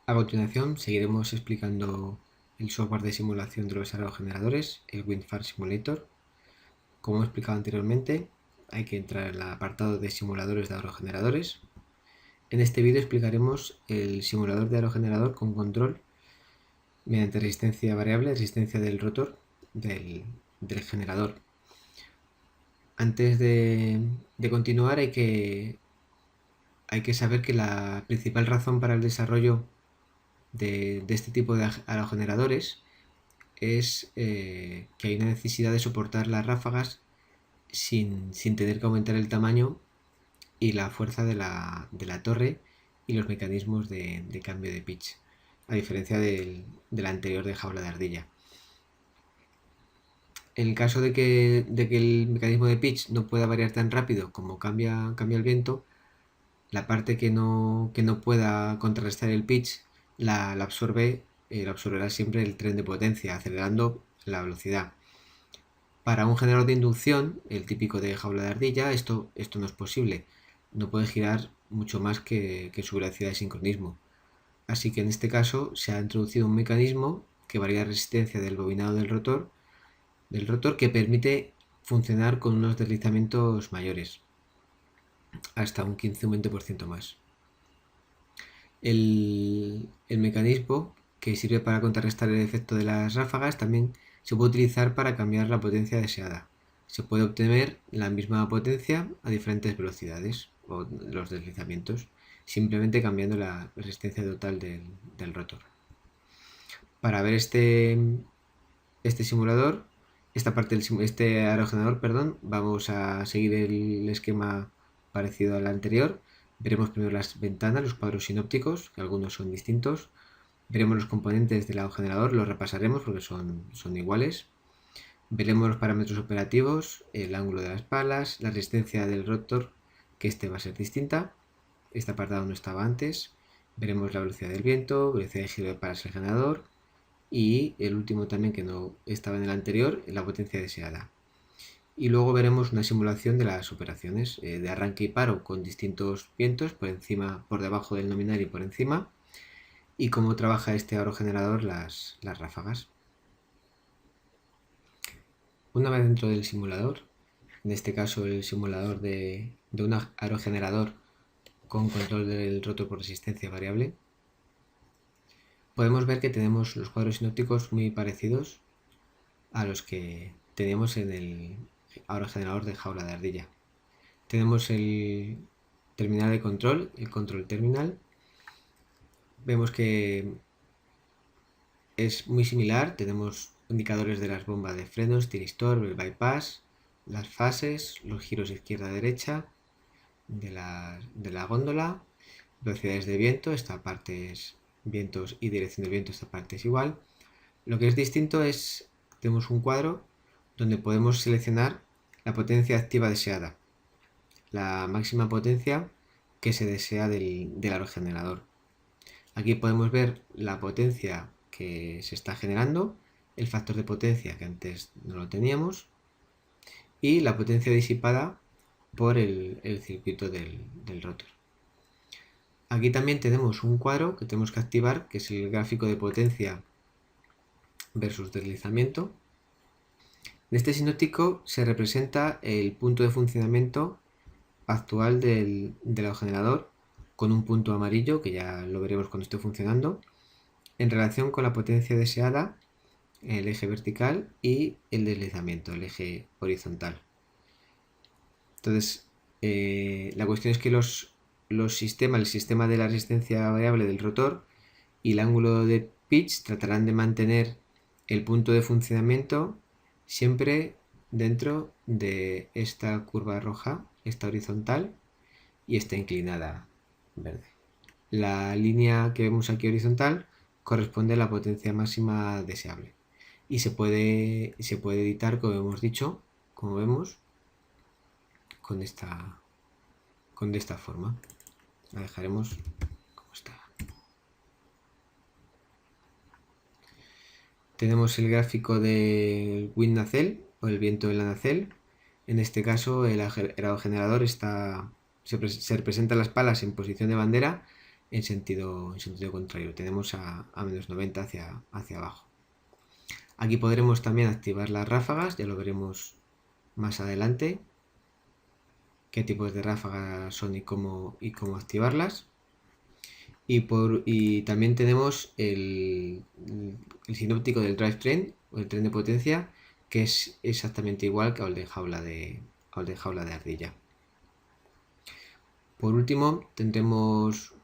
A continuación seguiremos explicando el software de simulación de los aerogeneradores, el WindFarm Simulator. Como he explicado anteriormente, hay que entrar en el apartado de simuladores de aerogeneradores. En este vídeo explicaremos el simulador de aerogenerador con control mediante resistencia variable, resistencia del rotor del generador. Antes de continuar hay que saber que la principal razón para el desarrollo de este tipo de aerogeneradores es que hay una necesidad de soportar las ráfagas sin tener que aumentar el tamaño y la fuerza de la torre y los mecanismos de cambio de pitch, a diferencia del anterior de jaula de ardilla. En el caso de que el mecanismo de pitch no pueda variar tan rápido como cambia el viento, la parte que no pueda contrarrestar el pitch la absorberá siempre el tren de potencia, acelerando la velocidad. Para un generador de inducción, el típico de jaula de ardilla, esto no es posible. No puede girar mucho más que su velocidad de sincronismo. Así que en este caso se ha introducido un mecanismo que varía la resistencia del bobinado del rotor que permite funcionar con unos deslizamientos mayores, hasta un 15 o un 20% más. El mecanismo que sirve para contrarrestar el efecto de las ráfagas también se puede utilizar para cambiar la potencia deseada. Se puede obtener la misma potencia a diferentes velocidades o los deslizamientos, simplemente cambiando la resistencia total del rotor. Para ver este simulador, este aerogenerador, vamos a seguir el esquema parecido al anterior. Veremos primero las ventanas, los cuadros sinópticos, que algunos son distintos. Veremos los componentes del aerogenerador, los repasaremos porque son iguales. Veremos los parámetros operativos, el ángulo de las palas, la resistencia del rotor, que este va a ser distinta. Este apartado no estaba antes. Veremos la velocidad del viento, velocidad de giro de palas del generador y el último también que no estaba en el anterior, la potencia deseada. Y luego veremos una simulación de las operaciones de arranque y paro con distintos vientos por debajo del nominal y por encima, y cómo trabaja este aerogenerador las ráfagas. Una vez dentro del simulador, en este caso el simulador de un aerogenerador con control del rotor por resistencia variable, podemos ver que tenemos los cuadros sinópticos muy parecidos a los que teníamos en el aerogenerador de jaula de ardilla. Tenemos el terminal de control, el control terminal. Vemos que es muy similar, tenemos indicadores de las bombas de frenos, tiristor, el bypass, las fases, los giros izquierda-derecha de la góndola, velocidades de viento, esta parte es vientos y dirección del viento, esta parte es igual. Lo que es distinto es, tenemos un cuadro donde podemos seleccionar la potencia activa deseada, la máxima potencia que se desea del aerogenerador. Aquí podemos ver la potencia que se está generando, el factor de potencia que antes no lo teníamos y la potencia disipada por el circuito del rotor. Aquí también tenemos un cuadro que tenemos que activar, que es el gráfico de potencia versus deslizamiento. En este sinóptico se representa el punto de funcionamiento actual del aerogenerador con un punto amarillo, que ya lo veremos cuando esté funcionando, en relación con la potencia deseada, el eje vertical, y el deslizamiento, el eje horizontal. Entonces, la cuestión es que el sistema de la resistencia variable del rotor y el ángulo de pitch tratarán de mantener el punto de funcionamiento siempre dentro de esta curva roja, esta horizontal y esta inclinada verde. La línea que vemos aquí horizontal corresponde a la potencia máxima deseable y se puede editar, como hemos dicho, como vemos, de esta forma. La dejaremos como está. Tenemos el gráfico del wind nacelle o el viento de la nacelle. En este caso el aerogenerador se representa las palas en posición de bandera en sentido contrario. Tenemos a menos 90 hacia abajo. Aquí podremos también activar las ráfagas, ya lo veremos más adelante, qué tipos de ráfagas son y cómo activarlas. Y también tenemos el sinóptico del drivetrain o el tren de potencia, que es exactamente igual que al de jaula de ardilla. Por último tendremos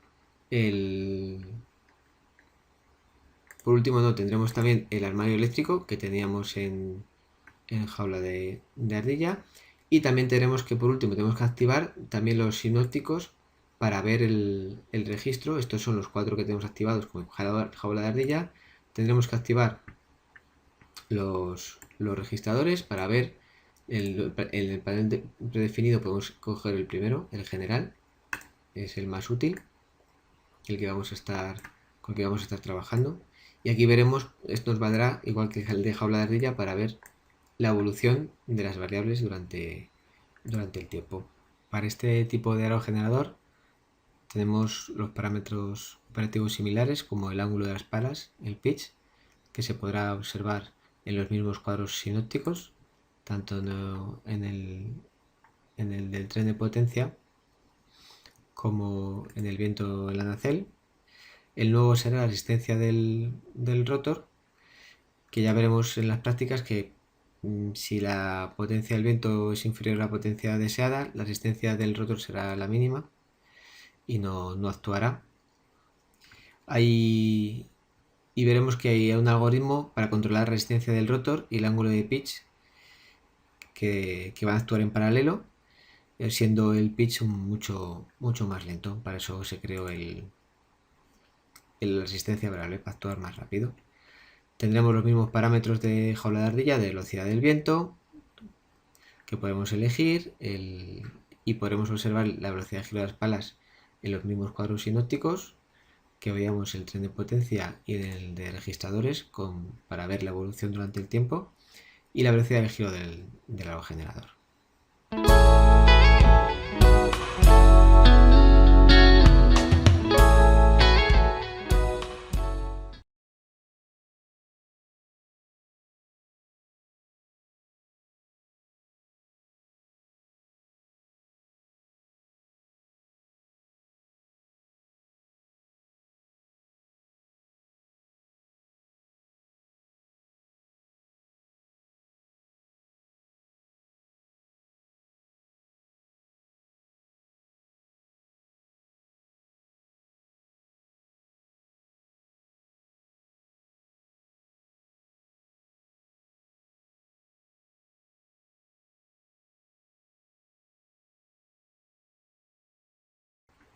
tendremos también el armario eléctrico que teníamos en jaula de ardilla. Y también tenemos tenemos que activar también los sinópticos para ver el registro. Estos son los 4 que tenemos activados como jaula de ardilla. Tendremos que activar los registradores para ver el panel predefinido. Podemos coger el primero, el general, es el más útil, con el que vamos a estar trabajando. Y aquí veremos, esto nos valdrá igual que el de jaula de ardilla para ver la evolución de las variables durante el tiempo. Para este tipo de aerogenerador tenemos los parámetros operativos similares como el ángulo de las palas, el pitch, que se podrá observar en los mismos cuadros sinópticos, tanto en el del tren de potencia como en el viento en la nacelle. El nuevo será la resistencia del rotor, que ya veremos en las prácticas que si la potencia del viento es inferior a la potencia deseada, la resistencia del rotor será la mínima y no actuará. Y veremos que hay un algoritmo para controlar la resistencia del rotor y el ángulo de pitch que van a actuar en paralelo, siendo el pitch mucho más lento. Para eso se creó la resistencia variable, para actuar más rápido. Tendremos los mismos parámetros de jaula de ardilla, de velocidad del viento, que podemos elegir, y podremos observar la velocidad de giro de las palas en los mismos cuadros sinópticos que veíamos el tren de potencia y el de registradores para ver la evolución durante el tiempo, y la velocidad de giro del aerogenerador.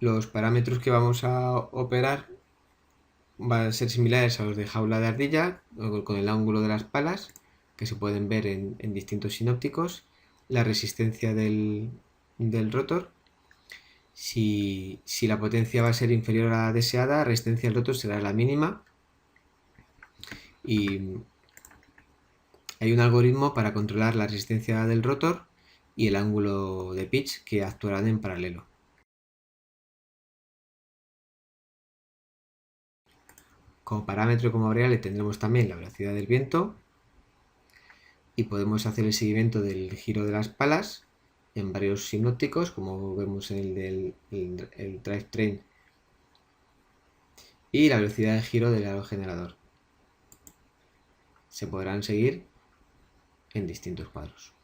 Los parámetros que vamos a operar van a ser similares a los de jaula de ardilla, con el ángulo de las palas, que se pueden ver en distintos sinópticos, la resistencia del rotor. Si la potencia va a ser inferior a la deseada, la resistencia del rotor será la mínima. Y hay un algoritmo para controlar la resistencia del rotor y el ángulo de pitch, que actuarán en paralelo. Como parámetro y como variable tendremos también la velocidad del viento, y podemos hacer el seguimiento del giro de las palas en varios sinópticos, como vemos en el drivetrain, y la velocidad de giro del aerogenerador. Se podrán seguir en distintos cuadros.